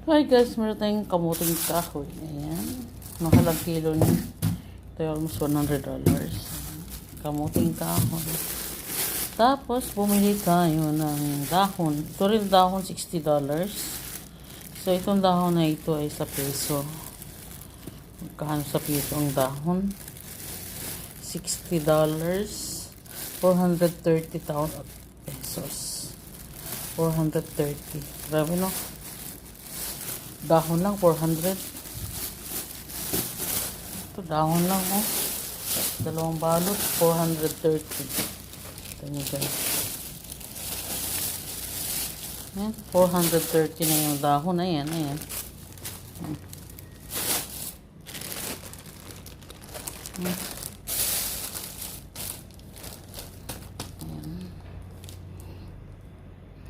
Hi guys, meron tayong kamuting kahoy. Ayan. Nakalang kilo niya. Ito yung almost $100. Kamuting kahoy. Tapos, bumili tayo ng dahon. Ito rin dahon, $60. So, itong dahon na ito ay sa peso. Magkano sa piso ang dahon? $60. 430,000 pesos. 430. Grabe no? Dahon lang, 400. Ito, dahon lang, oh. Dalawang balot, 430. Ito nyo guys. Ayan, 430 na yung dahon. Ayan, ayan. Ayan.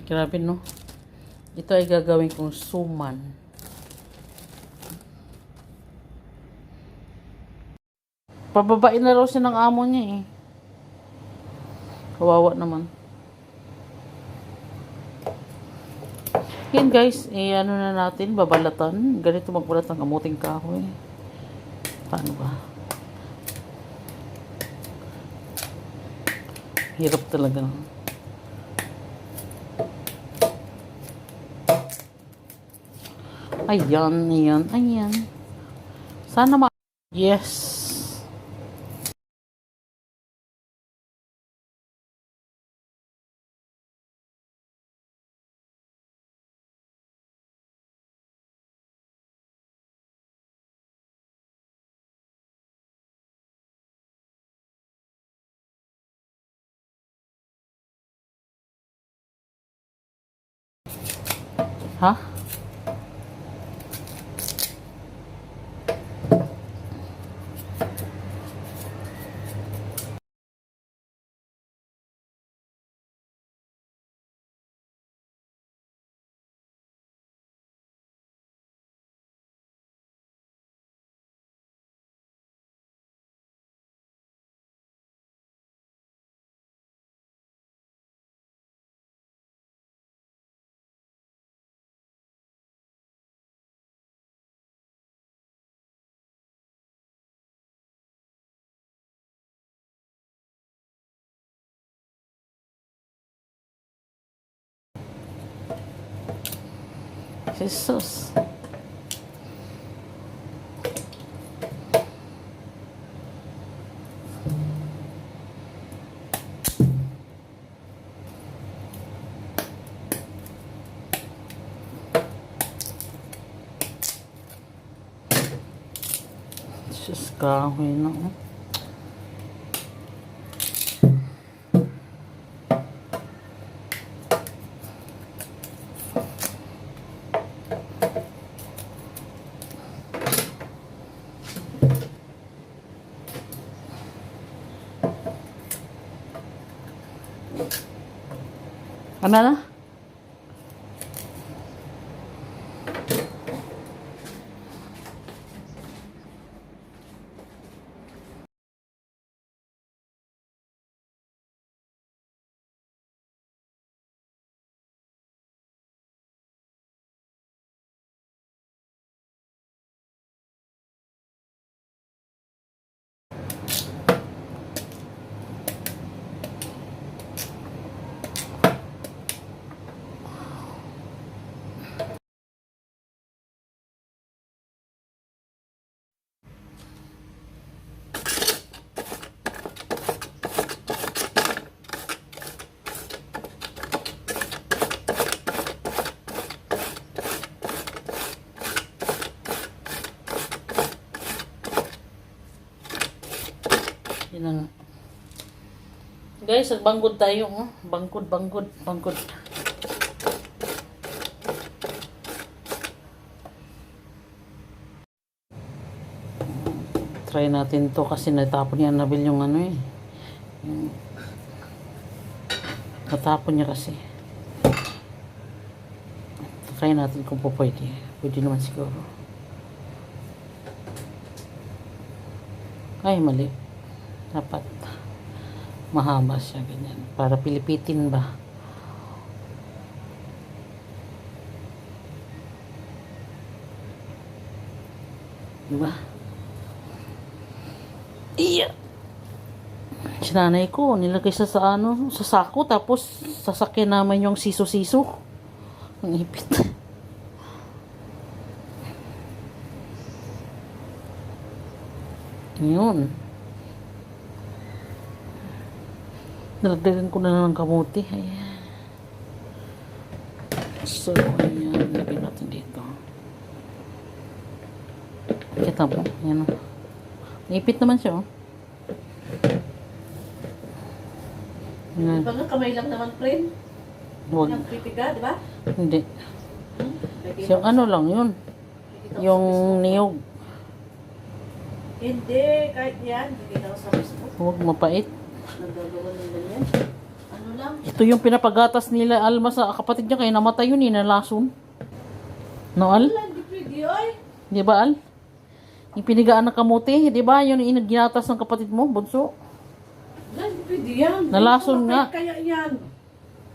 Grabe, no? Ito ay gagawin kong suman. Pababain na raw siya ng amo niya eh. Kawawa naman. Yan guys, ano na natin, babalatan. Ganito magbalat ng kamuting kahoy. Paano ba? Hirap talaga. Ayan, ayan, ayan. Sana yes. Ha? Jesus. Jesus, kahoy na. Ano na? Yan na nga. Guys, nagbangkod tayo. Oh. Bangkod, bangkod, bangkod. Try natin to kasi natapon niya Nabil yung ano eh. Natapon niya kasi. Try natin kung po pwede. Pwede naman siguro. Ay, mali. Dapat mahaba siya ganyan. Para pilipitin ba? Diba? Iya. Sinanay ko, nilagay sa ano, sa sako, tapos sasakyan naman yung siso-siso. Ang ipit. Yun. Nalagdagan ko na ng kamuti. Ayan. So, ayan. Lagay natin dito. Kita mo? Ayan o. Naipit naman siya o. Di ba nga kamay lang naman, friend? Huwag. Ang pipiga, di ba? Hindi. Yung ano lang yun. Yung niyog. Hindi, kahit yan. Hindi daw sa mismo. Huwag mapait. Nagagawa ng ganyan. Ano lang? Ito yung pinapagatas nila Alma sa kapatid niya kaya namatay yun nalason. No, Al? Wala, hindi pwede, oy. Di ba, Al? Yung pinigaan ng kamuti, di ba? Yun yung ginatas ng kapatid mo, bunso. Wala, hindi pwede yan. Nalason Ay, nga. kaya yan.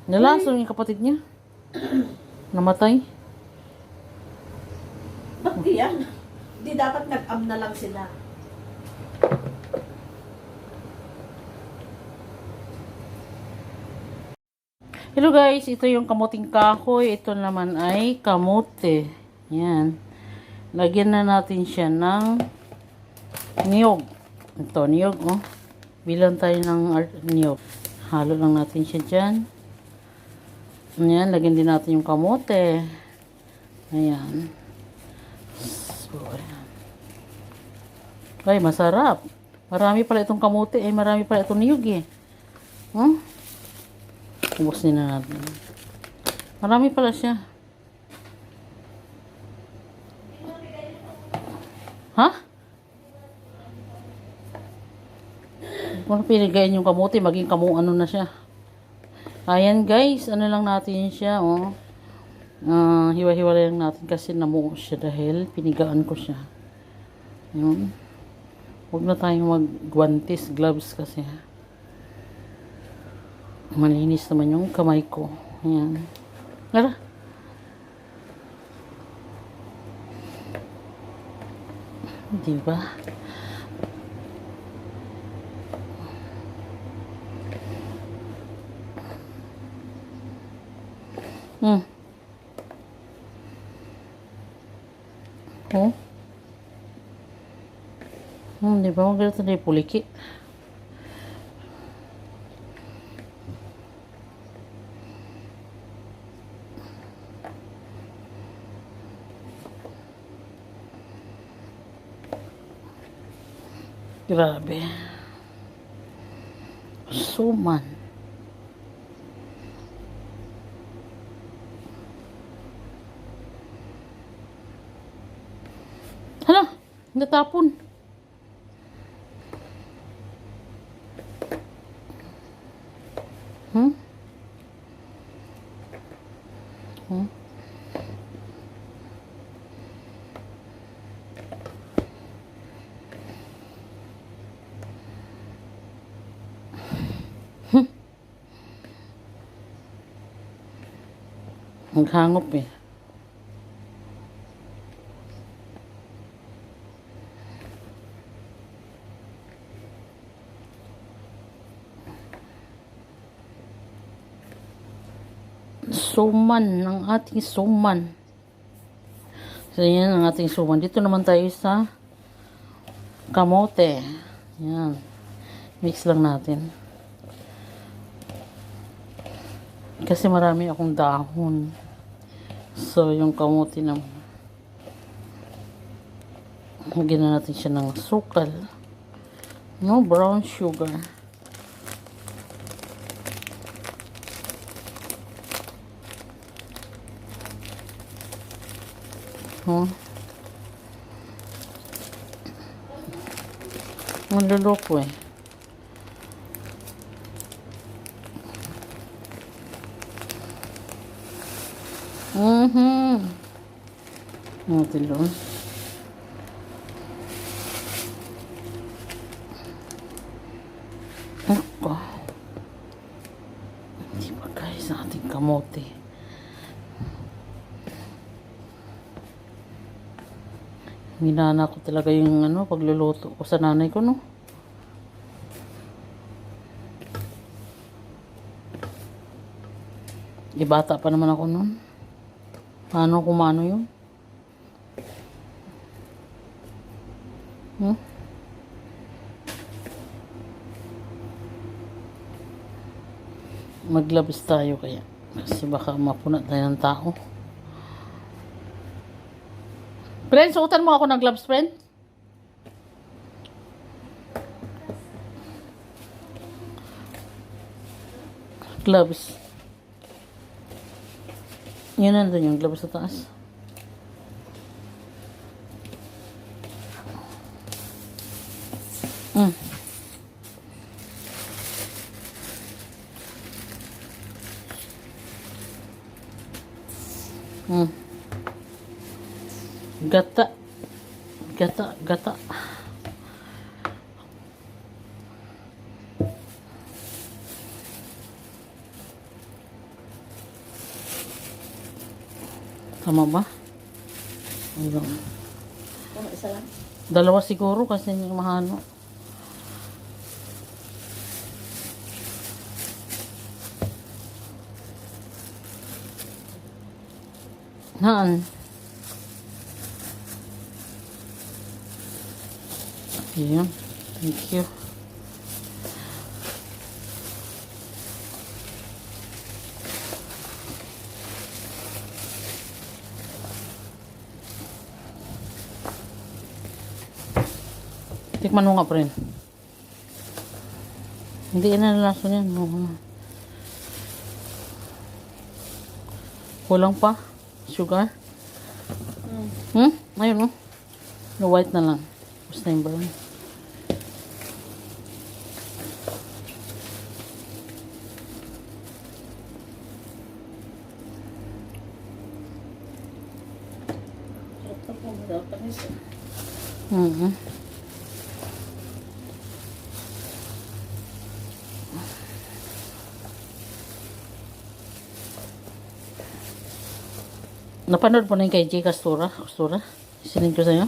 Nalason yung kapatid niya. Namatay. Ba't di yan? Hindi dapat nag-am na lang sila. Hello guys, ito yung kamuting kahoy. Ito naman ay kamote. Yan. Lagyan na natin siya ng niyog. Ito, niyog, oh. Bilang tayo ng niyog. Halo lang natin siya dyan. Ayan, lagyan din natin yung kamote. Ayan. So, ayan. Ay, masarap. Marami pala itong kamote. Ay, marami pala itong niyog eh. Huh? Ubusin na natin. Marami pala siya. Ha? Kung pinigayin yung kamote, maging ano na siya. Ayan guys, ano lang natin siya, oh. Hiwa-hiwalay lang natin kasi namuo siya dahil pinigaan ko siya. Yun. Huwag na tayong mag-guantes, gloves kasi ha. Malinis naman yung kamay ko. Ayan. Gara. Diba? Hmm. Oh. Diba? Maganda ito na yung puliki. Grabe. Suman. Hala, natapon. Hmm? Hmm? Naghangop eh. Suman, ang ating suman. So yan ang ating suman. Dito naman tayo sa kamote. Yan. Mix lang natin. Kasi marami akong dahon. So, yung kamote naman. Lagyan na natin siya ng sukal. No, brown sugar. Oh. Manluloko eh. Natin doon. Ako. Hindi ba guys ang ating kamote? Minana ko talaga yung pagluluto ko sa nanay ko, no? Bata pa naman ako noon. Paano kumano yun? Hmm? Maglabis tayo kaya. Kasi baka mapunat tayo ng tao. Friend, suotan mo ako ng gloves, friend? Gloves. Yun nandun yung gloves sa taas. Mm. Mm. Gata. Gata. Gata. Tama ba? Ayun. Isa lang. Dalawa siguro kasi yung mahano. Haan. Ayan. Thank you. Tikman mo nga, friend. Hindi na nalaso yan. Kulang pa? Sugar? Ayun, no? No, white na lang. Basta yung brown. Napanood mo na yung kay J. Castura? Sinend ko sa'yo?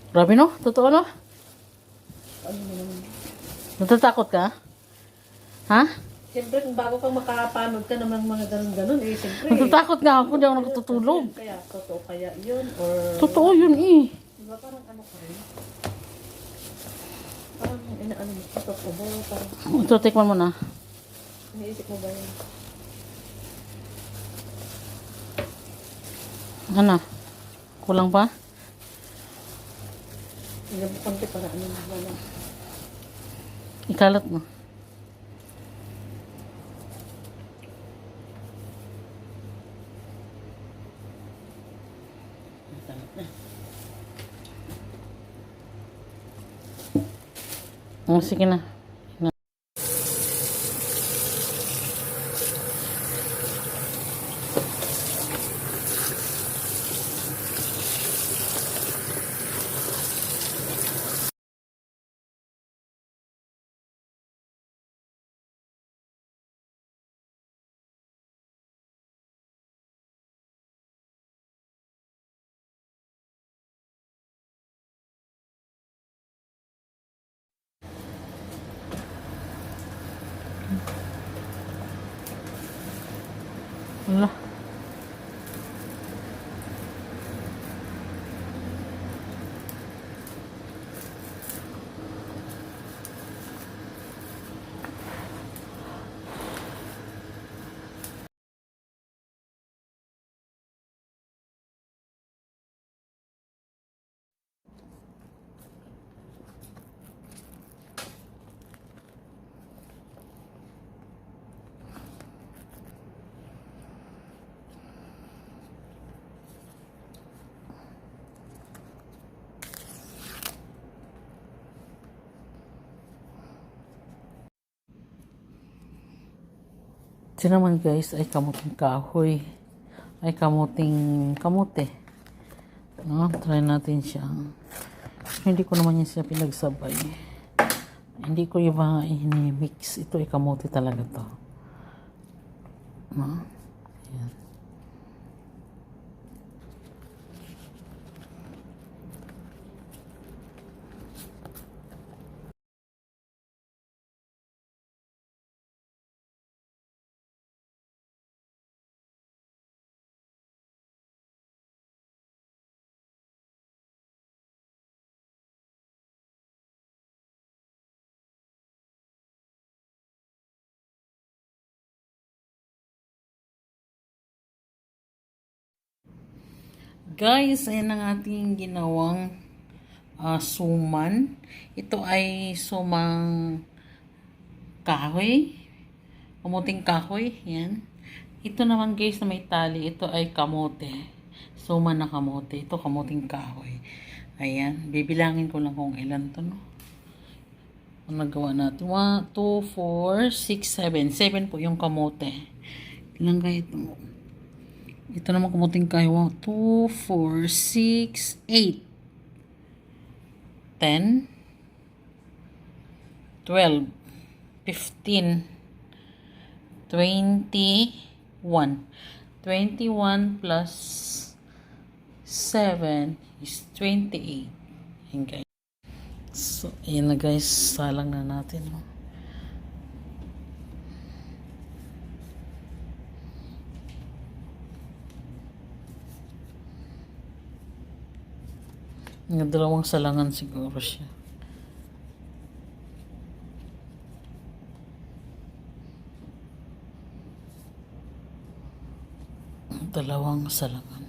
Grabe, no? Totoo, no? Natatakot ka? Ha? Siyempre, kung bago kang makapanood ka naman mga ganun-ganun, siyempre. Natatakot nga ako. Hindi ako nakatutulog. Kaya, totoo kaya yun, or... Totoo yun, eh. Diba, parang ano ka rin? Parang inaano mo, totoo mo, parang... Ito, tikman mo na. Iniisip mo ba yun? Ano? Kulang pa? Hindi mo konti para ano na. Ikalat mo. Oh, sige na. Wala. Ito naman guys ay kamuting kahoy. Ay kamuting kamote. No, try natin siya. Hindi ko naman yan siya pinagsabay. Hindi ko yung mga ini-mix. Ito ay kamote talaga to. No? Ayan. Guys, ayan ang ating ginawang suman. Ito ay sumang kahoy. Kamuting kahoy. Yan. Ito naman guys na may tali. Ito ay kamote. Suman na kamote. Ito kamuting kahoy. Ayan. Bibilangin ko lang kung ilan to, no? Ang nagawa natin. 1, 2, 4, 6, 7. 7 po yung kamote. Ilan kayo ito? Ito naman kamuting kahoy. 1, 2, 4, 6, 8. 10, 12, 15, 21. 21 plus 7 is 28. Ayan guys. So, ayan na guys. Salang na natin. No? Yung dalawang salangan siguro siya. Dalawang salangan.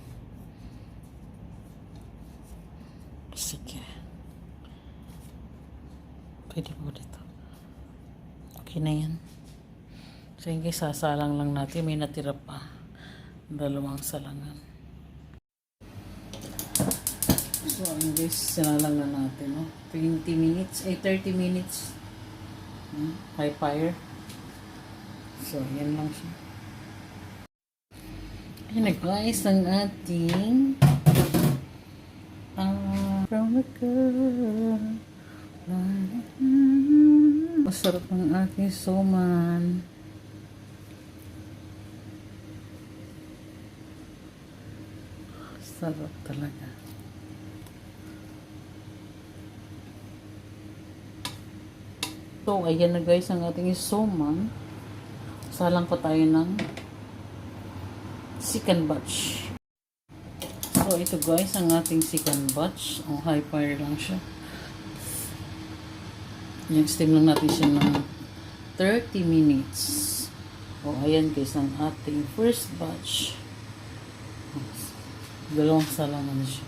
Sige. Pwede po dito. Okay na yan. So yung guys, sasalang lang natin. May natira pa. Dalawang salangan. So yung guys, sinalang na natin. No? 20 minutes. 30 minutes. High fire. So yan lang siya. Ayan na guys, ang ating from the girl. Masarap ang ating suman. Sarap talaga. So, ayan na guys ang ating suman. Salang ko tayo ng second batch. So, ito guys, ang ating second batch. High fire lang siya. Yung steam lang natin siya ng 30 minutes. Ayan guys, ang ating first batch. Dalawang salangan siya.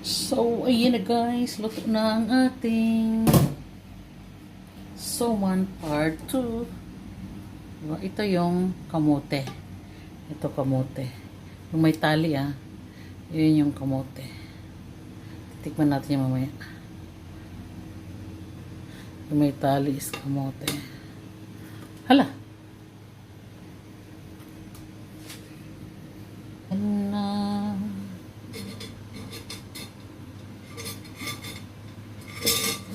So, ayan na guys. Luto na ang ating suman part 2. Ito yung kamote. Ito kamote. Yung may tali yun yung kamote. Titikman natin yung mamaya. Yung may tali is kamote. Hala! Ano na?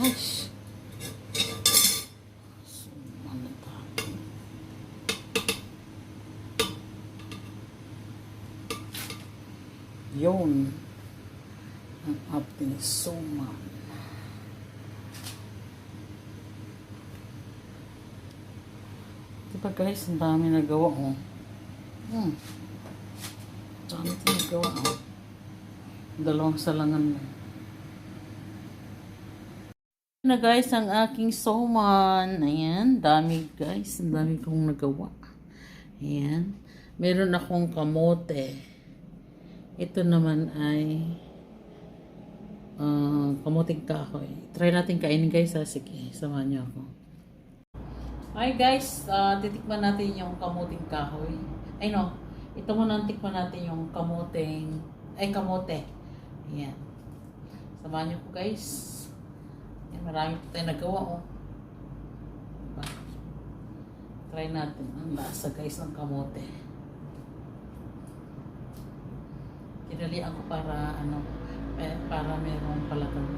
Gosh! Yun ang ating suman. Diba guys, ang dami nagawa dami nagawa dalawang salangan mo na guys ang aking suman. Ayan, dami guys, ang dami kong nagawa. Ayan, meron akong kamote. Ito naman ay kamuting kahoy. Try natin kainin guys. Sige, samahan niyo ako. Hi guys, titikman natin yung kamuting kahoy. Ay no, ito muna tikman natin yung kamote. Ayan. Samahan niyo po guys. Ayan, marami po tayo nagawa diba? Try natin ang lasa guys ng kamote. Kinalian ko para para merong palagang